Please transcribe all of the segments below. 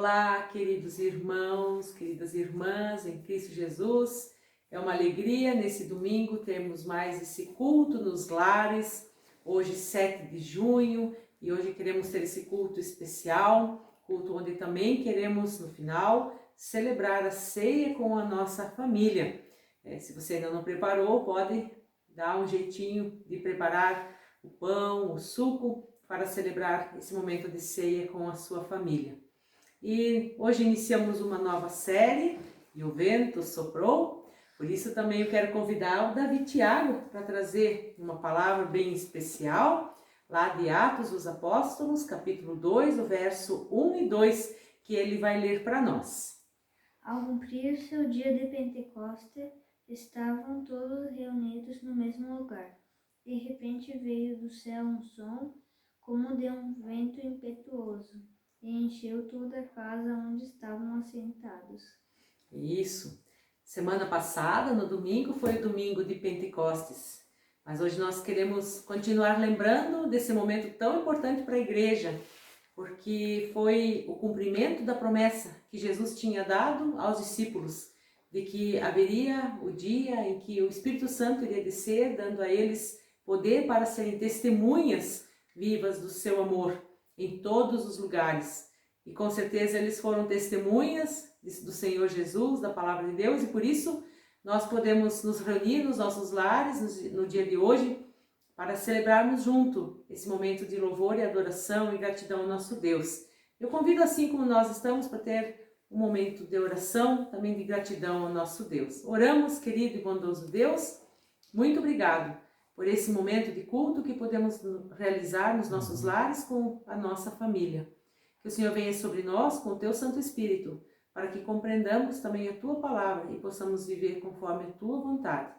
Olá, queridos irmãos, queridas irmãs em Cristo Jesus. É uma alegria nesse domingo termos mais esse culto nos lares. Hoje, 7 de junho, e hoje queremos ter esse culto especial, culto onde também queremos, no final, celebrar a ceia com a nossa família. Se você ainda não preparou, pode dar um jeitinho de preparar o pão, o suco, para celebrar esse momento de ceia com a sua família. E hoje iniciamos uma nova série, E o Vento Soprou. Por isso também eu quero convidar o Davi Thiago para trazer uma palavra bem especial, lá de Atos dos Apóstolos, capítulo 2, o verso 1 e 2, que ele vai ler para nós. Ao cumprir-se o dia de Pentecoste, estavam todos reunidos no mesmo lugar. De repente veio do céu um som, como de um vento impetuoso, e encheu toda a casa onde estavam assentados. Isso. Semana passada, no domingo, foi o domingo de Pentecostes. Mas hoje nós queremos continuar lembrando desse momento tão importante para a igreja, porque foi o cumprimento da promessa que Jesus tinha dado aos discípulos, de que haveria o dia em que o Espírito Santo iria descer, dando a eles poder para serem testemunhas vivas do seu amor em todos os lugares. E com certeza eles foram testemunhas do Senhor Jesus, da palavra de Deus, e por isso nós podemos nos reunir nos nossos lares no dia de hoje para celebrarmos junto esse momento de louvor e adoração e gratidão ao nosso Deus. Eu convido, assim como nós estamos, para ter um momento de oração, também de gratidão ao nosso Deus. Oramos, querido e bondoso Deus, muito obrigado por esse momento de culto que podemos realizar nos nossos lares com a nossa família. Que o Senhor venha sobre nós com o Teu Santo Espírito, para que compreendamos também a Tua palavra e possamos viver conforme a Tua vontade.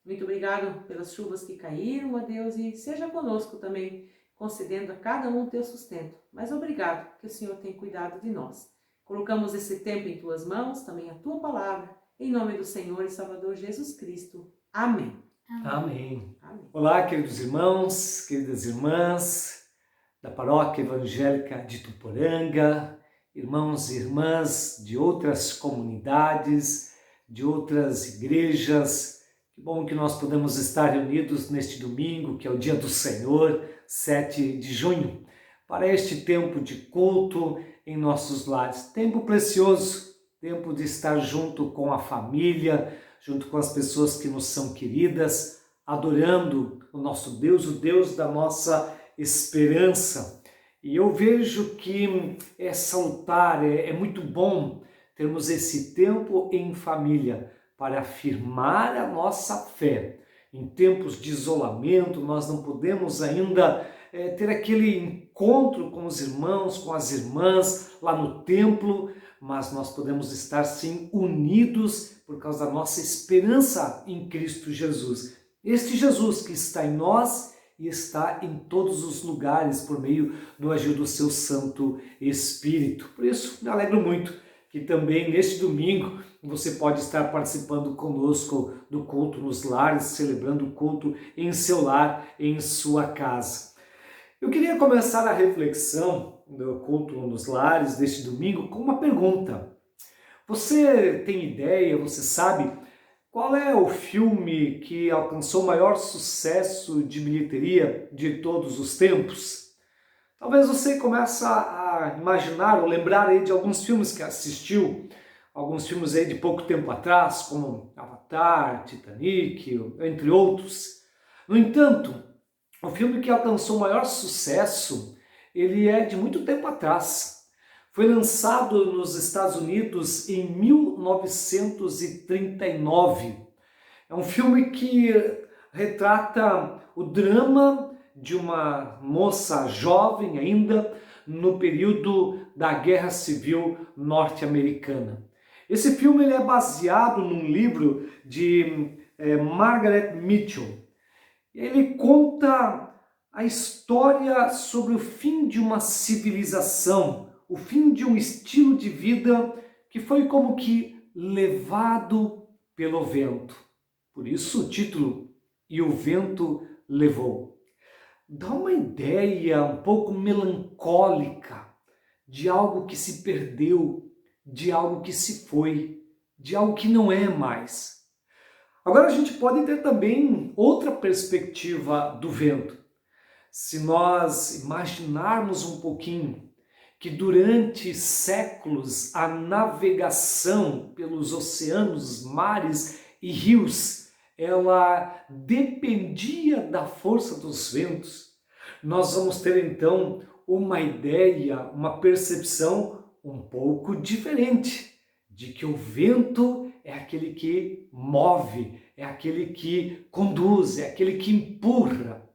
Muito obrigado pelas chuvas que caíram, ó Deus, e seja conosco também, concedendo a cada um o Teu sustento. Mas obrigado que o Senhor tem cuidado de nós. Colocamos esse tempo em Tuas mãos, também a Tua palavra, em nome do Senhor e Salvador Jesus Cristo. Amém. Amém. Amém. Olá, queridos irmãos, queridas irmãs da Paróquia Evangélica de Tuporanga, irmãos e irmãs de outras comunidades, de outras igrejas. Que bom que nós podemos estar reunidos neste domingo, que é o dia do Senhor, 7 de junho, para este tempo de culto em nossos lares. Tempo precioso, tempo de estar junto com a família, junto com as pessoas que nos são queridas, adorando o nosso Deus, o Deus da nossa esperança. E eu vejo que é salutar, é muito bom termos esse tempo em família para afirmar a nossa fé. Em tempos de isolamento, nós não podemos ainda ter aquele encontro com os irmãos, com as irmãs lá no templo, mas nós podemos estar sim unidos por causa da nossa esperança em Cristo Jesus. Este Jesus que está em nós e está em todos os lugares por meio do agir do seu Santo Espírito. Por isso, me alegro muito que também neste domingo você pode estar participando conosco do culto nos lares, celebrando o culto em seu lar, em sua casa. Eu queria começar a reflexão do culto nos lares deste domingo com uma pergunta. Você tem ideia, você sabe qual é o filme que alcançou o maior sucesso de bilheteria de todos os tempos? Talvez você comece a imaginar ou lembrar aí de alguns filmes que assistiu, alguns filmes aí de pouco tempo atrás, como Avatar, Titanic, entre outros. No entanto, o filme que alcançou o maior sucesso, ele é de muito tempo atrás. Foi lançado nos Estados Unidos em 1939. É um filme que retrata o drama de uma moça jovem ainda no período da Guerra Civil Norte-Americana. Esse filme ele é baseado num livro de Margaret Mitchell. Ele conta a história sobre o fim de uma civilização, o fim de um estilo de vida que foi como que levado pelo vento. Por isso o título, E o Vento Levou. Dá uma ideia um pouco melancólica de algo que se perdeu, de algo que se foi, de algo que não é mais. Agora a gente pode ter também outra perspectiva do vento. Se nós imaginarmos um pouquinho que durante séculos a navegação pelos oceanos, mares e rios, ela dependia da força dos ventos, nós vamos ter então uma ideia, uma percepção um pouco diferente de que o vento é aquele que move, é aquele que conduz, é aquele que empurra.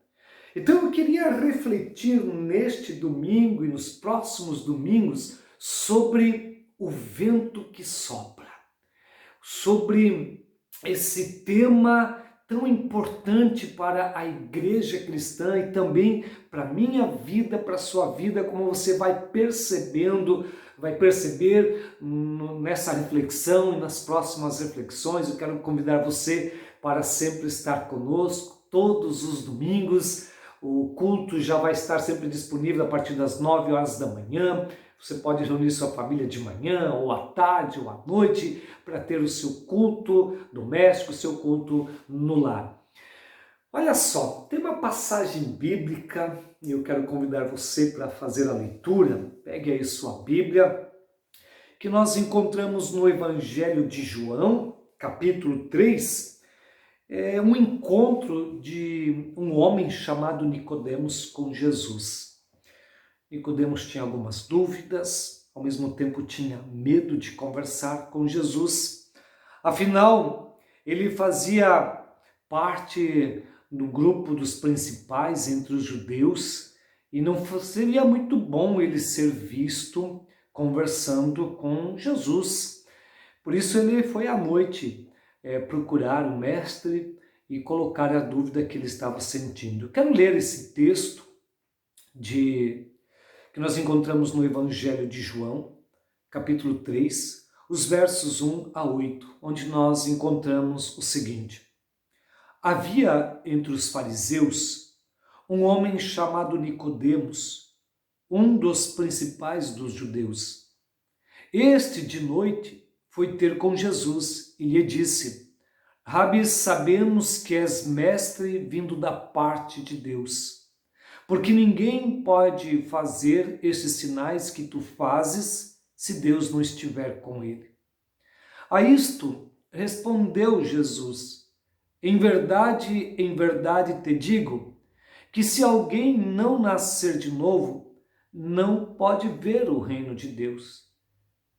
Então eu queria refletir neste domingo e nos próximos domingos sobre o vento que sopra, sobre esse tema tão importante para a igreja cristã e também para a minha vida, para a sua vida, como você vai perceber nessa reflexão e nas próximas reflexões. Eu quero convidar você para sempre estar conosco todos os domingos. O culto já vai estar sempre disponível a partir das 9 horas da manhã. Você pode reunir sua família de manhã, ou à tarde, ou à noite, para ter o seu culto doméstico, o seu culto no lar. Olha só, tem uma passagem bíblica e eu quero convidar você para fazer a leitura. Pegue aí sua Bíblia, que nós encontramos no Evangelho de João, capítulo 3. É um encontro de um homem chamado Nicodemos com Jesus. Nicodemos tinha algumas dúvidas, ao mesmo tempo tinha medo de conversar com Jesus. Afinal, ele fazia parte do grupo dos principais entre os judeus e não seria muito bom ele ser visto conversando com Jesus. Por isso ele foi à noite procurar o mestre e colocar a dúvida que ele estava sentindo. Eu quero ler esse texto que nós encontramos no Evangelho de João, capítulo 3, os versos 1 a 8, onde nós encontramos o seguinte: Havia entre os fariseus um homem chamado Nicodemos, um dos principais dos judeus. Este, de noite, foi ter com Jesus e lhe disse: Rabi, sabemos que és mestre vindo da parte de Deus, porque ninguém pode fazer estes sinais que tu fazes se Deus não estiver com ele. A isto respondeu Jesus: em verdade te digo, que se alguém não nascer de novo, não pode ver o reino de Deus.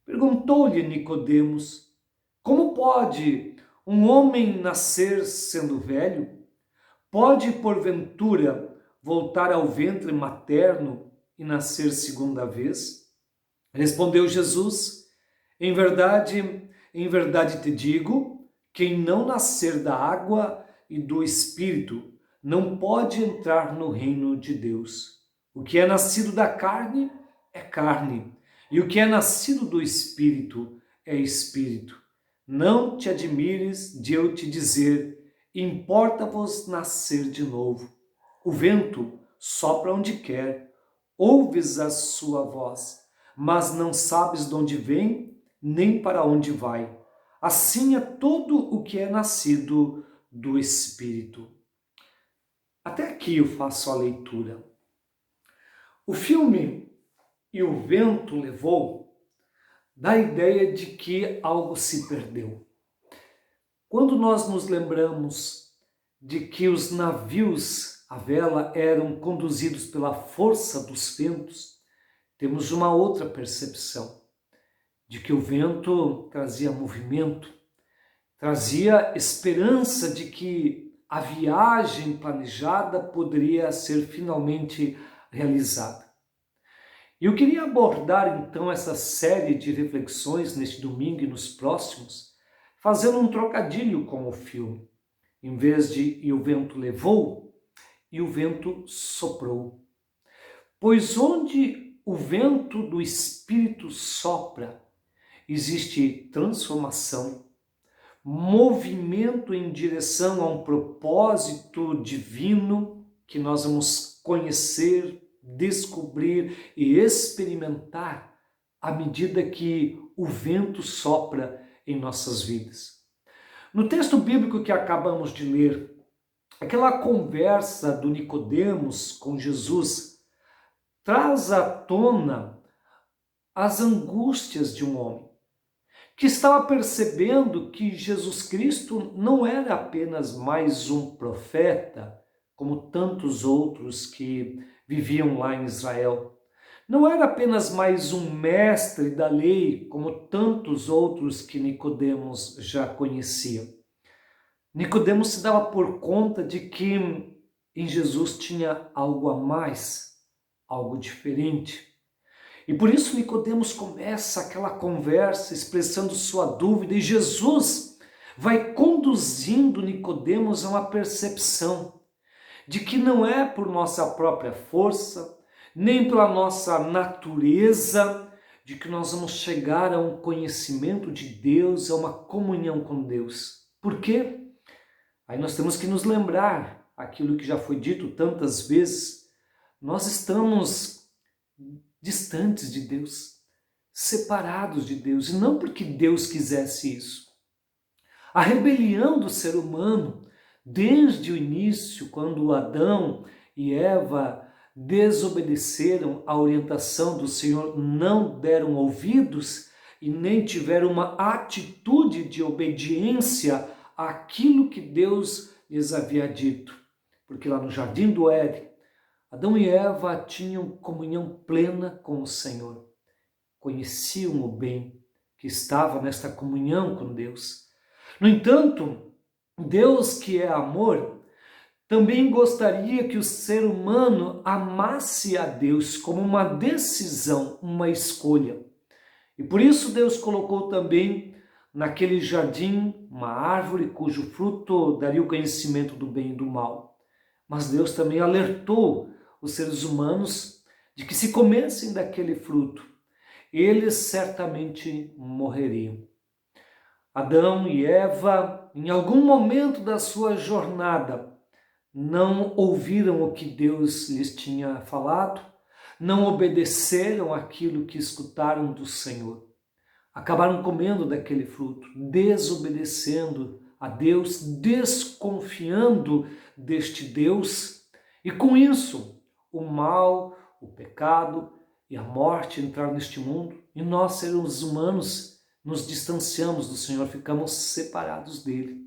Perguntou-lhe Nicodemos: como pode um homem nascer sendo velho? Pode, porventura, voltar ao ventre materno e nascer segunda vez? Respondeu Jesus: em verdade te digo, quem não nascer da água e do Espírito não pode entrar no reino de Deus. O que é nascido da carne é carne, e o que é nascido do Espírito é Espírito. Não te admires de eu te dizer: importa-vos nascer de novo. O vento sopra onde quer, ouves a sua voz, mas não sabes de onde vem, nem para onde vai. Assim é todo o que é nascido do Espírito. Até aqui eu faço a leitura. O filme E o Vento Levou dá a ideia de que algo se perdeu. Quando nós nos lembramos de que os navios à vela eram conduzidos pela força dos ventos, temos uma outra percepção de que o vento trazia movimento, trazia esperança de que a viagem planejada poderia ser finalmente realizada. E eu queria abordar então essa série de reflexões neste domingo e nos próximos, fazendo um trocadilho com o filme. Em vez de "e o vento levou", "e o vento soprou". Pois onde o vento do Espírito sopra, existe transformação, movimento em direção a um propósito divino que nós vamos conhecer, descobrir e experimentar à medida que o vento sopra em nossas vidas. No texto bíblico que acabamos de ler, aquela conversa do Nicodemos com Jesus traz à tona as angústias de um homem que estava percebendo que Jesus Cristo não era apenas mais um profeta, como tantos outros que viviam lá em Israel. Não era apenas mais um mestre da lei, como tantos outros que Nicodemos já conhecia. Nicodemos se dava por conta de que em Jesus tinha algo a mais, algo diferente. E por isso Nicodemos começa aquela conversa expressando sua dúvida e Jesus vai conduzindo Nicodemos a uma percepção de que não é por nossa própria força, nem pela nossa natureza, de que nós vamos chegar a um conhecimento de Deus, a uma comunhão com Deus. Por quê? Aí nós temos que nos lembrar aquilo que já foi dito tantas vezes. Nós estamos distantes de Deus, separados de Deus, e não porque Deus quisesse isso. A rebelião do ser humano, desde o início, quando Adão e Eva desobedeceram à orientação do Senhor, não deram ouvidos e nem tiveram uma atitude de obediência àquilo que Deus lhes havia dito. Porque lá no jardim do Éden, Adão e Eva tinham comunhão plena com o Senhor. Conheciam o bem que estava nesta comunhão com Deus. No entanto, Deus, que é amor, também gostaria que o ser humano amasse a Deus como uma decisão, uma escolha. E por isso Deus colocou também naquele jardim uma árvore cujo fruto daria o conhecimento do bem e do mal. Mas Deus também alertou os seres humanos de que se comessem daquele fruto, eles certamente morreriam. Adão e Eva, em algum momento da sua jornada, não ouviram o que Deus lhes tinha falado, não obedeceram aquilo que escutaram do Senhor. Acabaram comendo daquele fruto, desobedecendo a Deus, desconfiando deste Deus, e com isso o mal, o pecado e a morte entraram neste mundo, e nós, seres humanos, nos distanciamos do Senhor, ficamos separados dele.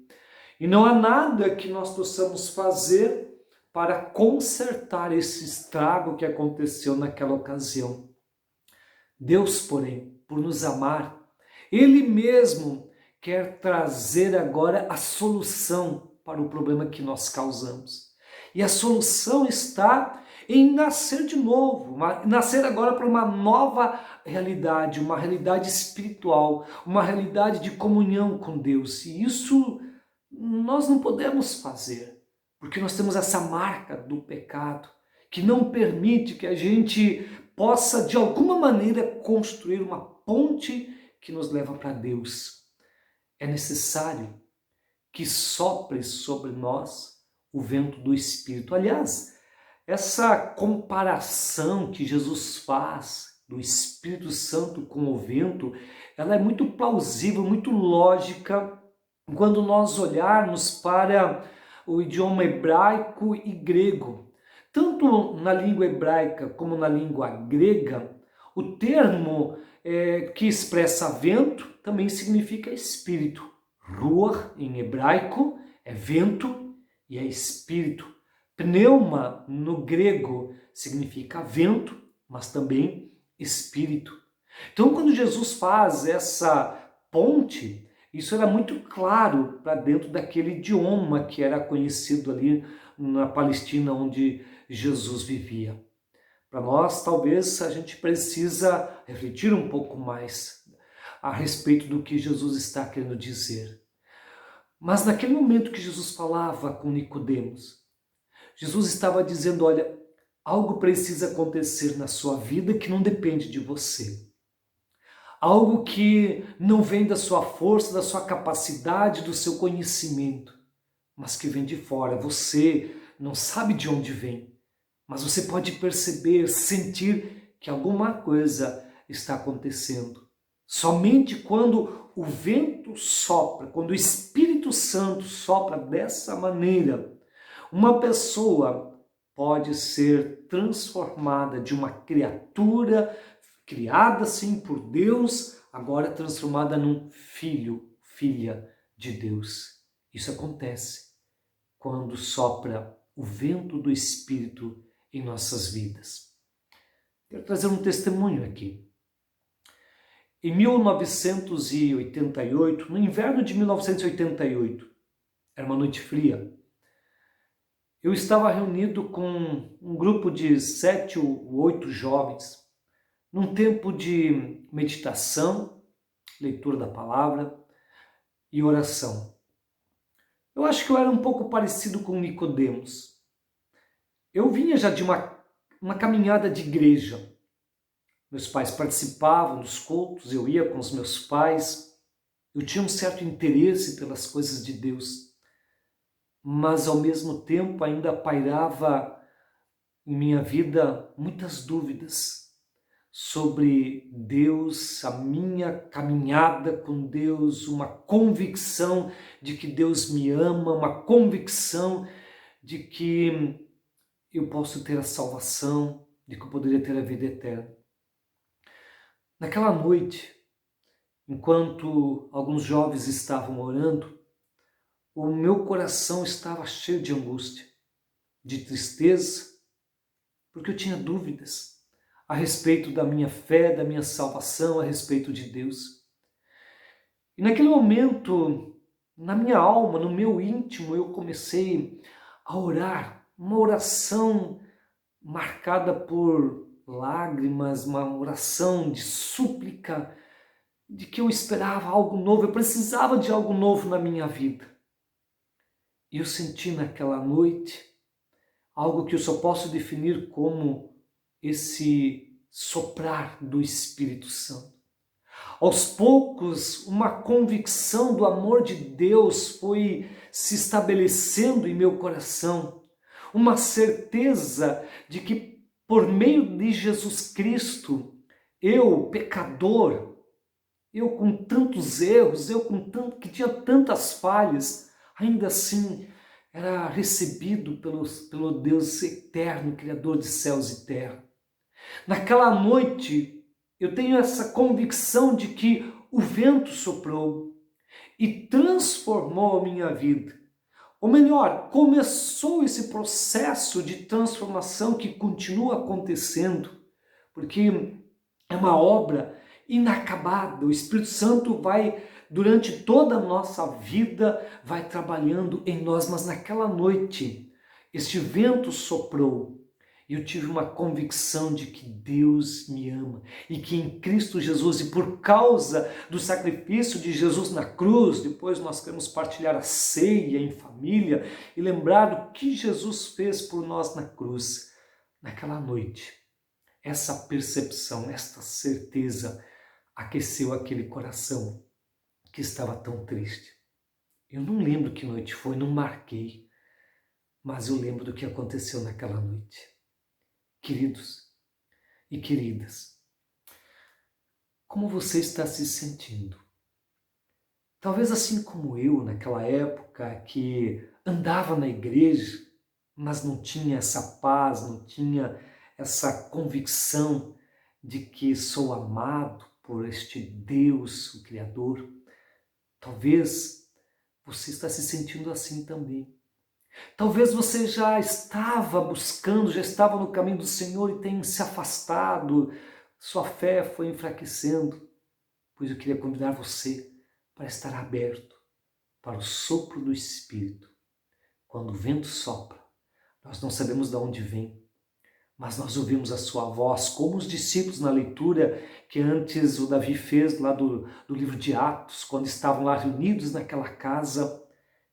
E não há nada que nós possamos fazer para consertar esse estrago que aconteceu naquela ocasião. Deus, porém, por nos amar, Ele mesmo quer trazer agora a solução para o problema que nós causamos. E a solução está em nascer de novo, nascer agora para uma nova realidade, uma realidade espiritual, uma realidade de comunhão com Deus. E isso nós não podemos fazer, porque nós temos essa marca do pecado, que não permite que a gente possa, de alguma maneira, construir uma ponte que nos leva para Deus. É necessário que sopre sobre nós o vento do Espírito. Aliás, essa comparação que Jesus faz do Espírito Santo com o vento, ela é muito plausível, muito lógica, quando nós olharmos para o idioma hebraico e grego. Tanto na língua hebraica como na língua grega, o termo que expressa vento também significa espírito. Ruach, em hebraico, é vento e é espírito. Pneuma, no grego, significa vento, mas também espírito. Então, quando Jesus faz essa ponte, isso era muito claro para dentro daquele idioma que era conhecido ali na Palestina, onde Jesus vivia. Para nós, talvez, a gente precisa refletir um pouco mais a respeito do que Jesus está querendo dizer. Mas naquele momento que Jesus falava com Nicodemos, Jesus estava dizendo, olha, algo precisa acontecer na sua vida que não depende de você. Algo que não vem da sua força, da sua capacidade, do seu conhecimento, mas que vem de fora. Você não sabe de onde vem, mas você pode perceber, sentir que alguma coisa está acontecendo. Somente quando o vento sopra, quando o Espírito Santo sopra dessa maneira, uma pessoa pode ser transformada de uma criatura criada sim por Deus, agora transformada num filho, filha de Deus. Isso acontece quando sopra o vento do Espírito em nossas vidas. Quero trazer um testemunho aqui. Em 1988, no inverno de 1988, era uma noite fria, eu estava reunido com um grupo de 7 ou 8 jovens, num tempo de meditação, leitura da palavra e oração. Eu acho que eu era um pouco parecido com Nicodemos. Eu vinha já de uma caminhada de igreja. Meus pais participavam dos cultos, eu ia com os meus pais. Eu tinha um certo interesse pelas coisas de Deus, mas ao mesmo tempo ainda pairava em minha vida muitas dúvidas sobre Deus, a minha caminhada com Deus, uma convicção de que Deus me ama, uma convicção de que eu posso ter a salvação, de que eu poderia ter a vida eterna. Naquela noite, enquanto alguns jovens estavam orando, o meu coração estava cheio de angústia, de tristeza, porque eu tinha dúvidas a respeito da minha fé, da minha salvação, a respeito de Deus. E naquele momento, na minha alma, no meu íntimo, eu comecei a orar, uma oração marcada por lágrimas, uma oração de súplica, de que eu esperava algo novo, eu precisava de algo novo na minha vida. E eu senti naquela noite algo que eu só posso definir como esse soprar do Espírito Santo. Aos poucos, uma convicção do amor de Deus foi se estabelecendo em meu coração, uma certeza de que por meio de Jesus Cristo, eu, pecador, eu com tantos erros, que tinha tantas falhas, ainda assim era recebido pelo Deus eterno, Criador de céus e terra. Naquela noite, eu tenho essa convicção de que o vento soprou e transformou a minha vida. Ou melhor, começou esse processo de transformação que continua acontecendo, porque é uma obra inacabada. O Espírito Santo vai, durante toda a nossa vida, vai trabalhando em nós, mas naquela noite, este vento soprou e eu tive uma convicção de que Deus me ama e que em Cristo Jesus, e por causa do sacrifício de Jesus na cruz, depois nós queremos partilhar a ceia em família e lembrar do que Jesus fez por nós na cruz. Naquela noite, essa percepção, esta certeza aqueceu aquele coração que estava tão triste. Eu não lembro que noite foi, não marquei, mas eu lembro do que aconteceu naquela noite. Queridos e queridas, como você está se sentindo? Talvez assim como eu naquela época que andava na igreja, mas não tinha essa paz, não tinha essa convicção de que sou amado por este Deus, o Criador. Talvez você está se sentindo assim também. Talvez você já estava buscando, já estava no caminho do Senhor e tenha se afastado, sua fé foi enfraquecendo. Pois eu queria convidar você para estar aberto para o sopro do Espírito. Quando o vento sopra, nós não sabemos de onde vem, mas nós ouvimos a sua voz, como os discípulos na leitura que antes o Davi fez lá do livro de Atos, quando estavam lá reunidos naquela casa,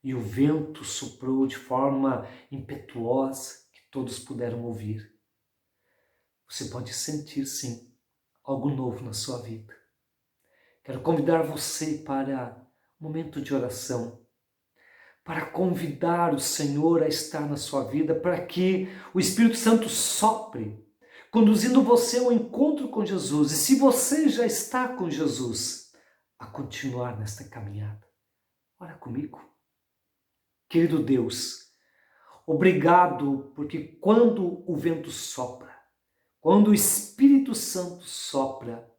e o vento soprou de forma impetuosa que todos puderam ouvir. Você pode sentir, sim, algo novo na sua vida. Quero convidar você para um momento de oração, para convidar o Senhor a estar na sua vida, para que o Espírito Santo sopre conduzindo você ao encontro com Jesus. E se você já está com Jesus, a continuar nesta caminhada. Ora comigo. Querido Deus, obrigado porque quando o vento sopra, quando o Espírito Santo sopra,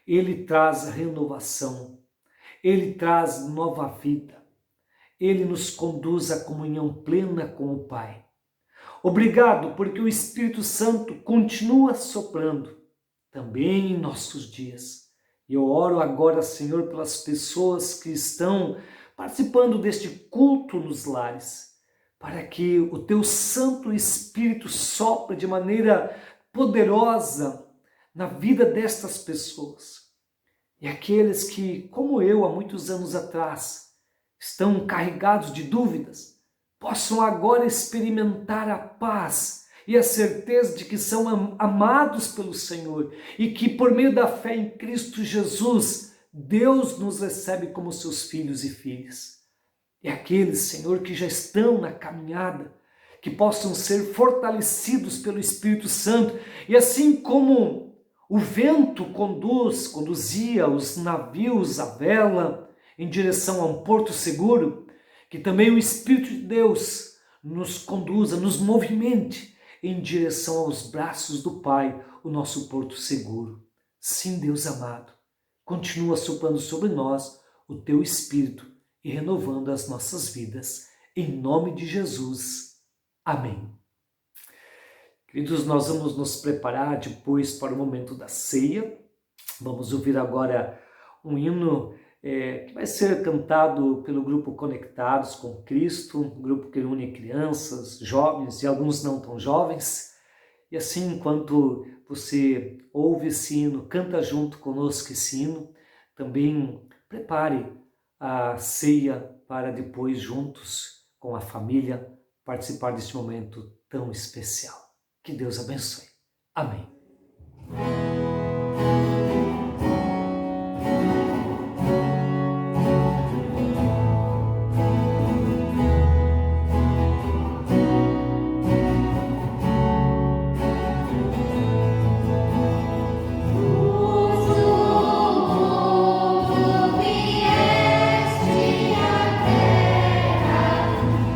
ele traz renovação, ele traz nova vida, ele nos conduz à comunhão plena com o Pai. Obrigado porque o Espírito Santo continua soprando também em nossos dias. E eu oro agora, Senhor, pelas pessoas que estão participando deste culto nos lares, para que o teu Santo Espírito sopre de maneira poderosa na vida destas pessoas. E aqueles que, como eu, há muitos anos atrás, estão carregados de dúvidas, possam agora experimentar a paz e a certeza de que são amados pelo Senhor e que por meio da fé em Cristo Jesus, Deus nos recebe como seus filhos e filhas. E aqueles, Senhor, que já estão na caminhada, que possam ser fortalecidos pelo Espírito Santo, e assim como o vento conduzia os navios à vela em direção a um porto seguro, que também o Espírito de Deus nos conduza, nos movimente em direção aos braços do Pai, o nosso porto seguro. Sim, Deus amado, continua soprando sobre nós o teu Espírito e renovando as nossas vidas. Em nome de Jesus. Amém. Queridos, nós vamos nos preparar depois para o momento da ceia. Vamos ouvir agora um hino que vai ser cantado pelo grupo Conectados com Cristo, um grupo que une crianças, jovens e alguns não tão jovens. E assim, enquanto você ouve esse hino, canta junto conosco esse hino, também prepare a ceia para depois, juntos com a família, participar deste momento tão especial. Que Deus abençoe. Amém.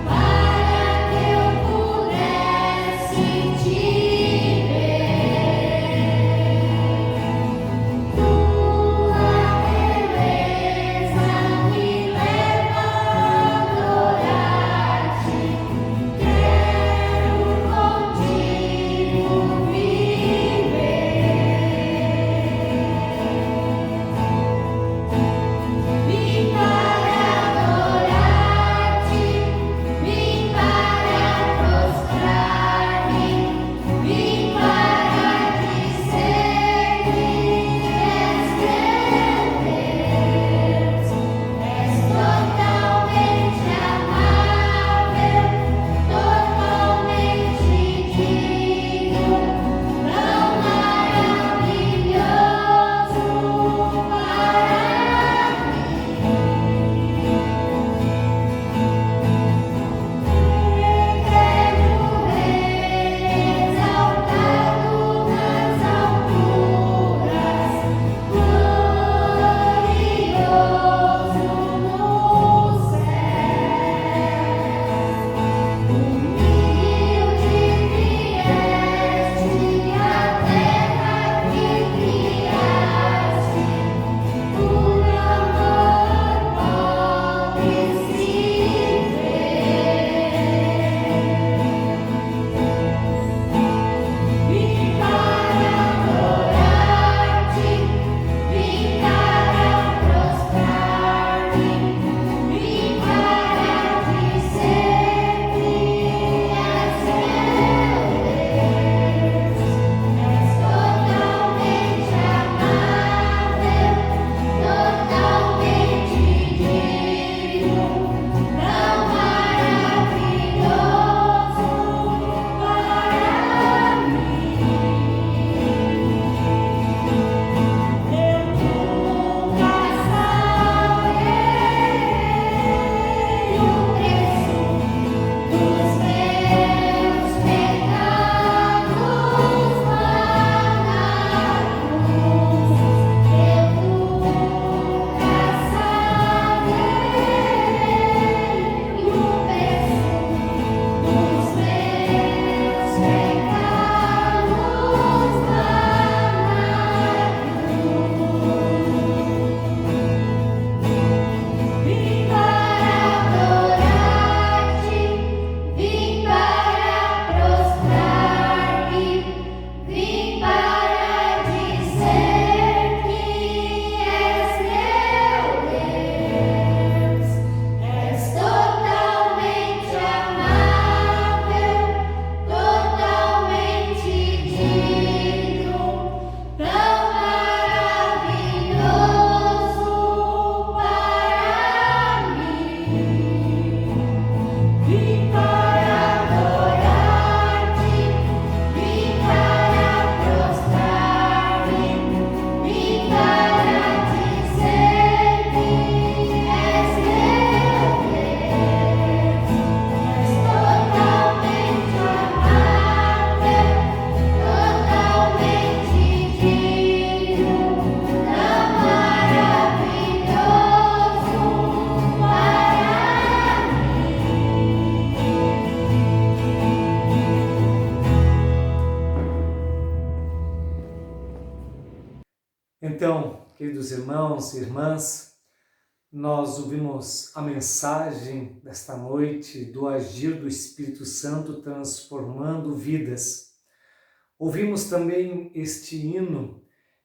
Para que eu pudesse te ver. queridos irmãos e irmãs, nós ouvimos a mensagem desta noite do agir do Espírito Santo transformando vidas. Ouvimos também este hino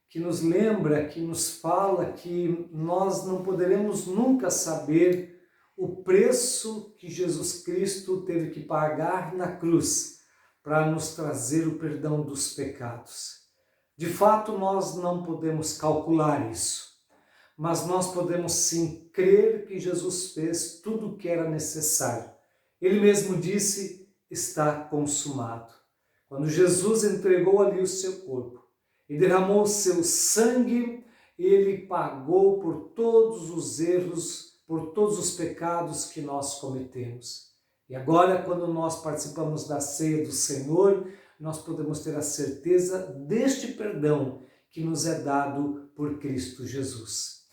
que nos lembra, que nos fala que nós não poderemos nunca saber o preço que Jesus Cristo teve que pagar na cruz para nos trazer o perdão dos pecados. De fato, nós não podemos calcular isso, mas nós podemos sim crer que Jesus fez tudo o que era necessário. Ele mesmo disse, está consumado. Quando Jesus entregou ali o seu corpo e derramou o seu sangue, ele pagou por todos os erros, por todos os pecados que nós cometemos. E agora, quando nós participamos da ceia do Senhor, nós podemos ter a certeza deste perdão que nos é dado por Cristo Jesus.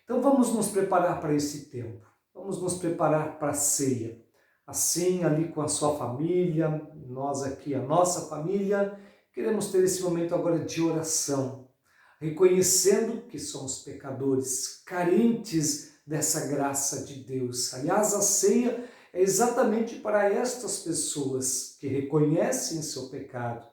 Então vamos nos preparar para esse tempo, vamos nos preparar para a ceia. Assim, ali com a sua família, nós aqui, a nossa família, queremos ter esse momento agora de oração, reconhecendo que somos pecadores, carentes dessa graça de Deus. Aliás, a ceia é exatamente para estas pessoas que reconhecem seu pecado.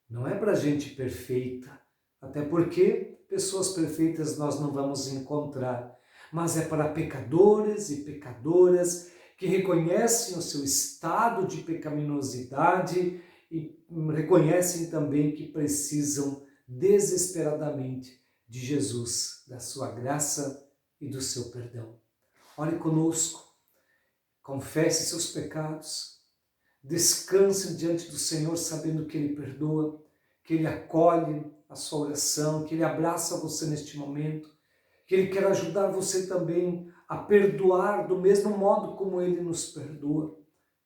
Não é para gente perfeita, até porque pessoas perfeitas nós não vamos encontrar, mas é para pecadores e pecadoras que reconhecem o seu estado de pecaminosidade e reconhecem também que precisam desesperadamente de Jesus, da sua graça e do seu perdão. Ore conosco. Confesse seus pecados, descanse diante do Senhor sabendo que Ele perdoa, que Ele acolhe a sua oração, que Ele abraça você neste momento, que Ele quer ajudar você também a perdoar do mesmo modo como Ele nos perdoa.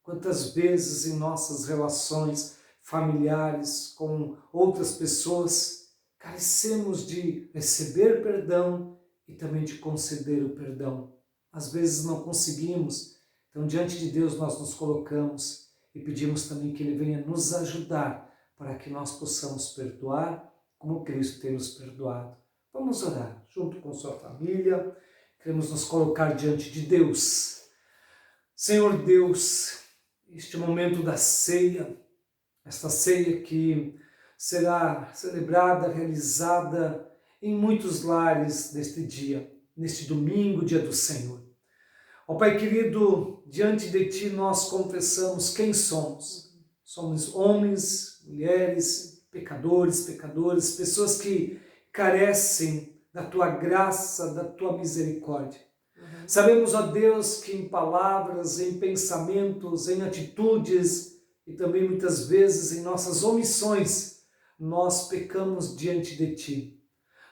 Quantas vezes em nossas relações familiares com outras pessoas carecemos de receber perdão e também de conceder o perdão. Às vezes não conseguimos. Então, diante de Deus, nós nos colocamos e pedimos também que Ele venha nos ajudar para que nós possamos perdoar como Cristo tem nos perdoado. Vamos orar junto com sua família, queremos nos colocar diante de Deus. Senhor Deus, este momento da ceia, esta ceia que será celebrada, realizada em muitos lares neste dia, neste domingo, dia do Senhor. Ó Pai querido, diante de Ti nós confessamos quem somos. Somos homens, mulheres, pecadores, pecadoras, pessoas que carecem da Tua graça, da Tua misericórdia. Sabemos, ó Deus, que em palavras, em pensamentos, em atitudes e também muitas vezes em nossas omissões, nós pecamos diante de Ti.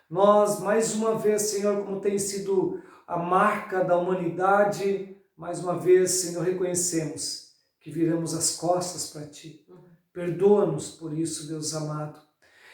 Nós, mais uma vez, Senhor, como tem sido a marca da humanidade, mais uma vez, Senhor, reconhecemos que viramos as costas para Ti. Perdoa-nos por isso, Deus amado.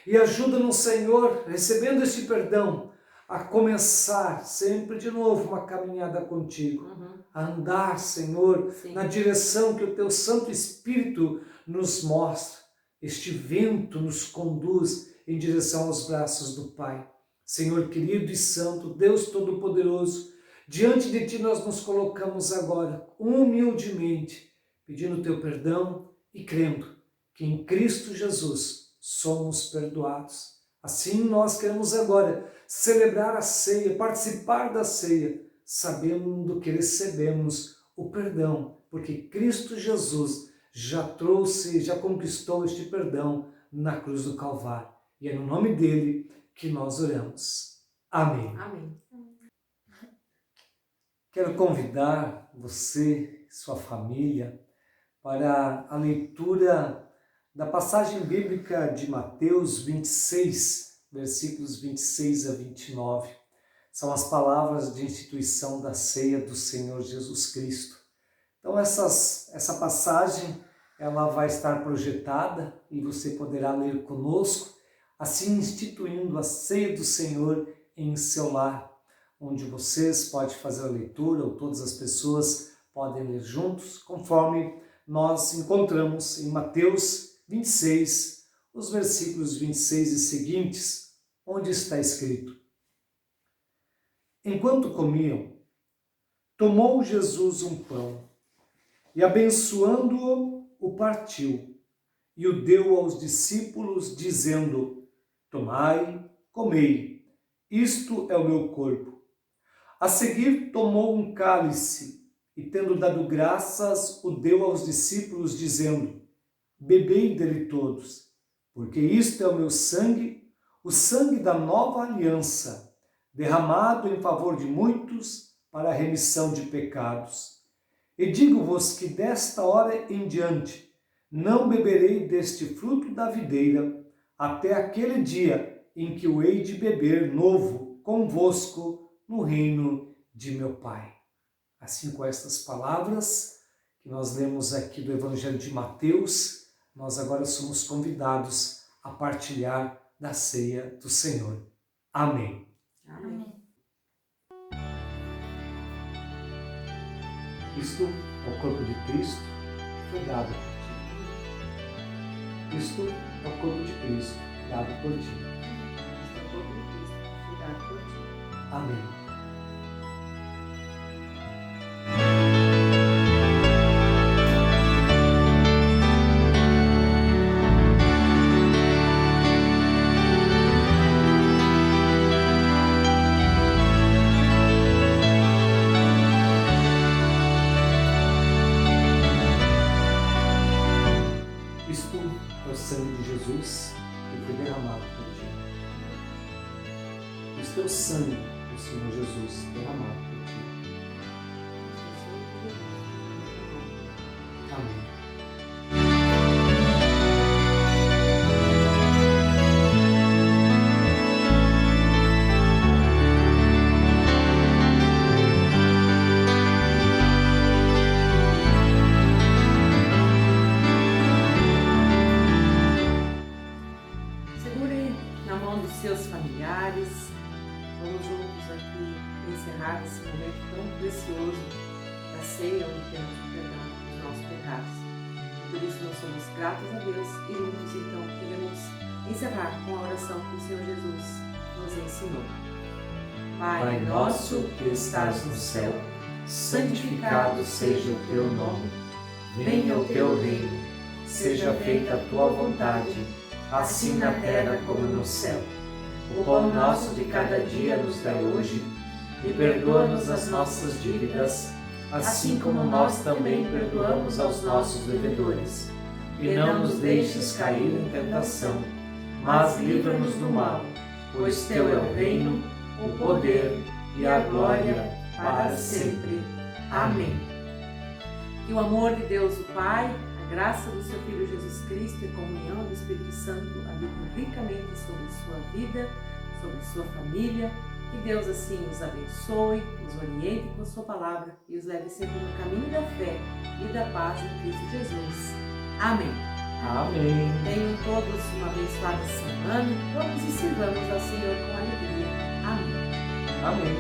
E ajuda-nos, Senhor, recebendo este perdão, a começar sempre de novo uma caminhada contigo. A andar, Senhor, na direção que o Teu Santo Espírito nos mostra. Este vento nos conduz em direção aos braços do Pai. Senhor querido e santo, Deus Todo-Poderoso, diante de Ti nós nos colocamos agora, humildemente, pedindo o Teu perdão e crendo que em Cristo Jesus somos perdoados. Assim nós queremos agora celebrar a ceia, participar da ceia, sabendo que recebemos o perdão, porque Cristo Jesus já trouxe, já conquistou este perdão na cruz do Calvário. E é no nome dele que nós oramos. Amém. Amém. Quero convidar você e sua família para a leitura da passagem bíblica de Mateus 26, versículos 26 a 29. São as palavras de instituição da ceia do Senhor Jesus Cristo. Então essa passagem ela vai estar projetada e você poderá ler conosco, assim instituindo a ceia do Senhor em seu lar, onde vocês podem fazer a leitura ou todas as pessoas podem ler juntos, conforme nós encontramos em Mateus 26, os versículos 26 e seguintes, onde está escrito: Enquanto comiam, tomou Jesus um pão e, abençoando-o, o partiu e o deu aos discípulos, dizendo: tomai, comei, isto é o meu corpo. A seguir tomou um cálice e, tendo dado graças, o deu aos discípulos, dizendo: bebei dele todos, porque isto é o meu sangue, o sangue da nova aliança, derramado em favor de muitos para a remissão de pecados. E digo-vos que desta hora em diante não beberei deste fruto da videira, até aquele dia em que o hei de beber novo convosco no reino de meu Pai. Assim, com estas palavras que nós lemos aqui do Evangelho de Mateus, nós agora somos convidados a partilhar da ceia do Senhor. Amém. Amém. Isto é o corpo de Cristo que foi dado por ti. Isto é o corpo de Cristo dado por ti. Este é o corpo de Cristo, foi dado por ti. Amém. Isto é o sangue de Jesus que foi derramado por ti. Isto é o sangue do Senhor Jesus derramado por ti. Amém. Segure na mão dos seus familiares. Vamos juntos aqui encerrar esse momento tão precioso da ceia, onde temos o perdão dos nossos pecados. Por isso nós somos gratos a Deus e juntos então queremos encerrar com a oração que o Senhor Jesus nos ensinou. Pai nosso que estás no céu, santificado seja o teu nome. Venha o teu reino, seja feita a tua vontade, assim na terra como no céu. O pão nosso de cada dia nos dai hoje, e perdoa-nos as nossas dívidas, assim como nós também perdoamos aos nossos devedores. E não nos deixes cair em tentação, mas livra-nos do mal, pois teu é o reino, o poder e a glória para sempre. Amém. Que o amor de Deus, o Pai, a graça do seu Filho Jesus Cristo e a comunhão do Espírito Santo habitem ricamente sobre sua vida, sobre sua família. Que Deus assim os abençoe, os oriente com a sua palavra e os leve sempre no caminho da fé e da paz em Cristo Jesus. Amém. Amém. Tenham todos uma abençoada semana. Vamos e sirvamos ao Senhor com alegria. Amém. Amém.